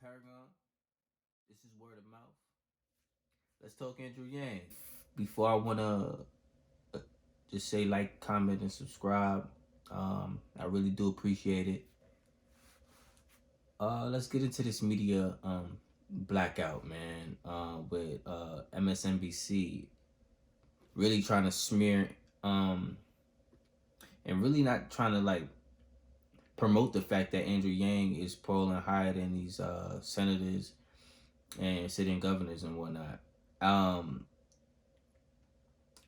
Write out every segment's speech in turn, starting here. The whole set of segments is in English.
Paragon. This is word of mouth. Let's talk Andrew Yang. Before I wanna just say like, comment, and subscribe. I really do appreciate it. Let's get into this media blackout, man. With MSNBC really trying to smear and really not trying to like promote the fact that Andrew Yang is polling higher than these senators and sitting governors and whatnot.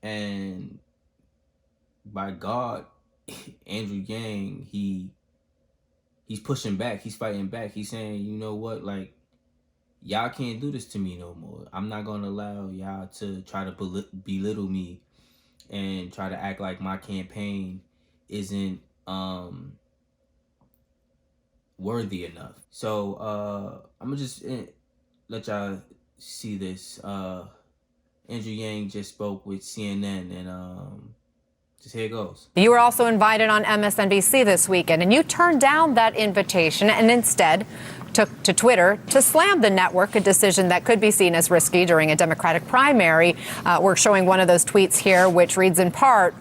And by God, Andrew Yang, he's pushing back. He's fighting back. He's saying, you know what, like, y'all can't do this to me no more. I'm not going to allow y'all to try to belittle me and try to act like my campaign isn't worthy enough. So I'm going to just let y'all see this. Andrew Yang just spoke with CNN, and just here it goes. You were also invited on MSNBC this weekend, and you turned down that invitation and instead took to Twitter to slam the network, a decision that could be seen as risky during a Democratic primary. We're showing one of those tweets here, which reads in part,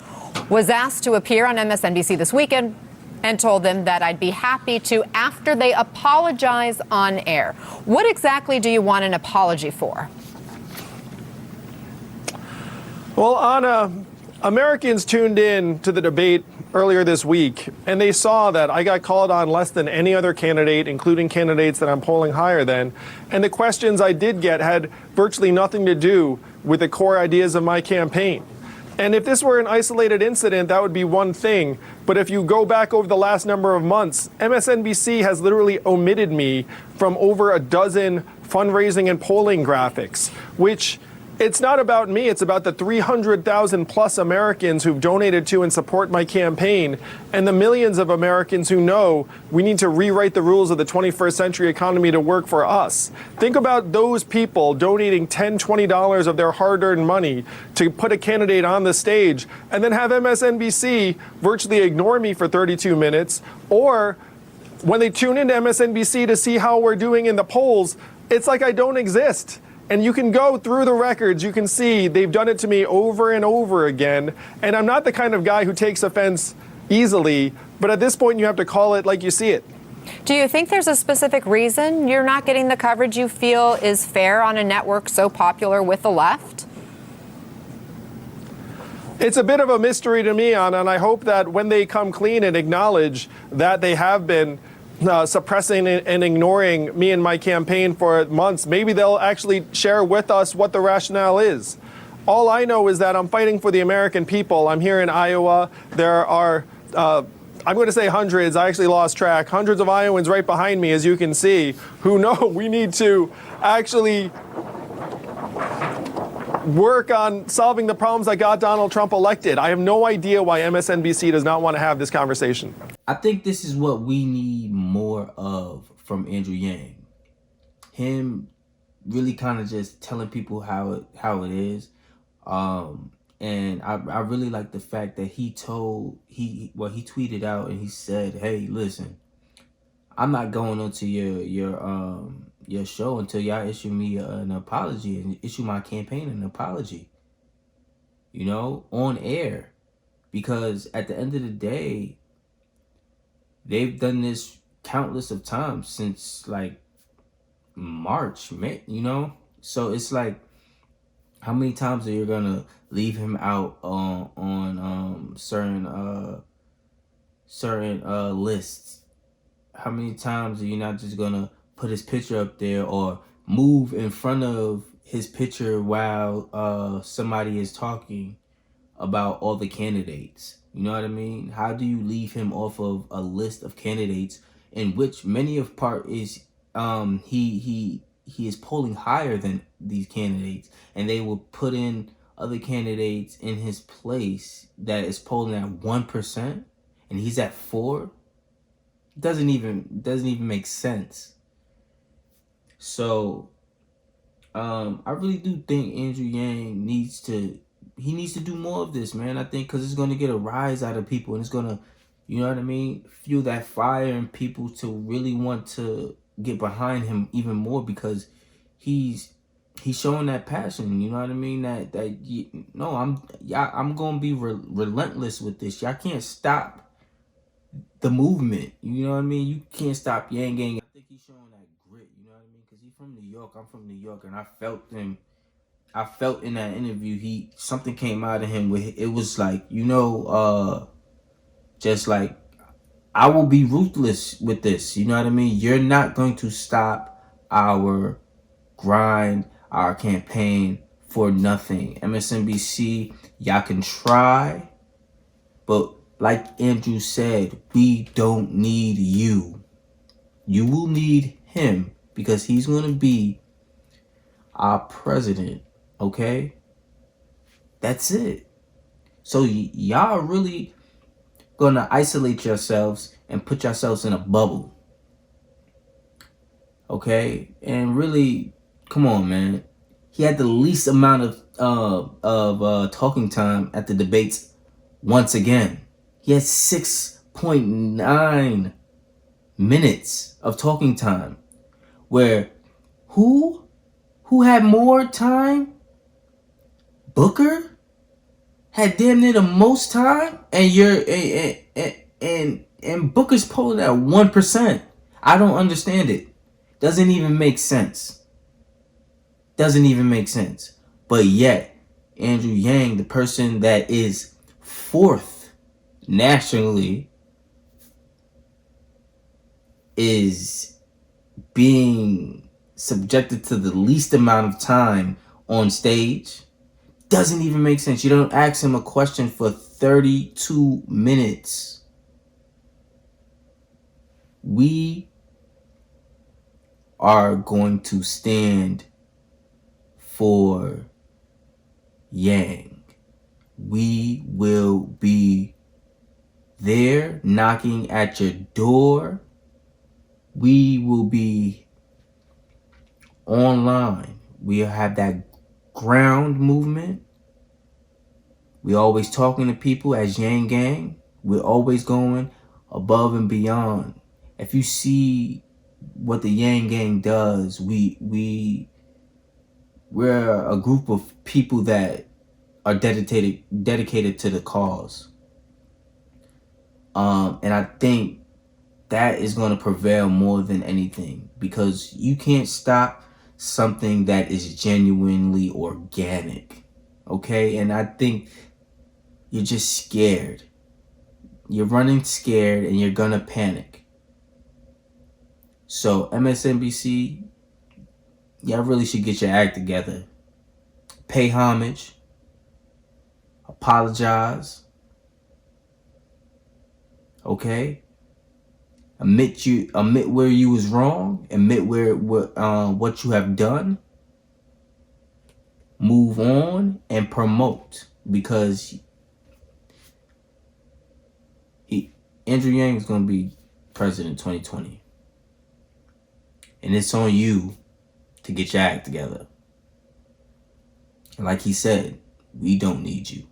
was asked to appear on MSNBC this weekend and told them that I'd be happy to after they apologize on air. What exactly do you want an apology for? Well, Anna, Americans tuned in to the debate earlier this week, and they saw that I got called on less than any other candidate, including candidates that I'm polling higher than. And the questions I did get had virtually nothing to do with the core ideas of my campaign. And if this were an isolated incident, that would be one thing. But if you go back over the last number of months, MSNBC has literally omitted me from over a dozen fundraising and polling graphics, which it's not about me, it's about the 300,000 plus Americans who've donated to and support my campaign, and the millions of Americans who know we need to rewrite the rules of the 21st century economy to work for us. Think about those people donating $10, $20 of their hard-earned money to put a candidate on the stage, and then have MSNBC virtually ignore me for 32 minutes, or when they tune into MSNBC to see how we're doing in the polls, it's like I don't exist. And you can go through the records, you can see they've done it to me over and over again. And I'm not the kind of guy who takes offense easily, but at this point you have to call it like you see it. Do you think there's a specific reason you're not getting the coverage you feel is fair on a network so popular with the left? It's a bit of a mystery to me, Anna, and I hope that when they come clean and acknowledge that they have been suppressing and ignoring me and my campaign for months, maybe they'll actually share with us what the rationale is. All I know is that I'm fighting for the American people. I'm here in Iowa. There are, I'm going to say hundreds, I actually lost track, hundreds of Iowans right behind me, as you can see, who know we need to actually work on solving the problems that got Donald Trump elected. I have no idea why MSNBC does not want to have this conversation. I think this is what we need more of from Andrew Yang. Him really kind of just telling people how it is. And I really like the fact that he tweeted out and he said, hey, listen, I'm not going onto your show until y'all issue me an apology and issue my campaign an apology, you know, on air. Because at the end of the day, they've done this countless of times since like March, you know? So it's like, how many times are you gonna leave him out on certain lists? How many times are you not just gonna put his picture up there or move in front of his picture while somebody is talking about all the candidates? You know what I mean? How do you leave him off of a list of candidates in which many of part is he is polling higher than these candidates, and they will put in other candidates in his place that is polling at 1% and he's at 4%? Doesn't even make sense. So I really do think Andrew Yang needs to do more of this, man. I think because it's going to get a rise out of people, and it's going to, you know what I mean, fuel that fire in people to really want to get behind him even more because he's showing that passion. You know what I mean? I'm gonna be relentless with this. Y'all can't stop the movement. You know what I mean? You can't stop Yang Gang. I think he's showing that grit. You know what I mean? Because he's from New York. I'm from New York, and I felt him. I felt in that interview something came out of him with it was like, just like, I will be ruthless with this. You know what I mean? You're not going to stop our grind, our campaign for nothing. MSNBC, y'all can try, but like Andrew said, we don't need you. You will need him because he's going to be our president. Okay? That's it. So y'all really gonna isolate yourselves and put yourselves in a bubble. Okay? And really, come on, man. He had the least amount of talking time at the debates once again. He had 6.9 minutes of talking time. Where who had more time? Booker had damn near the most time, and and Booker's polling at 1%. I don't understand it. Doesn't even make sense. Doesn't even make sense. But yet, Andrew Yang, the person that is fourth nationally, is being subjected to the least amount of time on stage. Doesn't even make sense. You don't ask him a question for 32 minutes. We are going to stand for Yang. We will be there knocking at your door. We will be online. We'll have that ground movement. We're always talking to people as Yang Gang. We're always going above and beyond. If you see what the Yang Gang does, we're a group of people that are dedicated to the cause. And I think that is going to prevail more than anything, because you can't stop something that is genuinely organic. Okay? And I think you're just scared. You're running scared and you're gonna panic. So MSNBC, y'all really should get your act together. Pay homage. Apologize. Okay? Admit where you was wrong. Admit what you have done. Move on and promote, because Andrew Yang is going to be president 2020. And it's on you to get your act together. And like he said, we don't need you.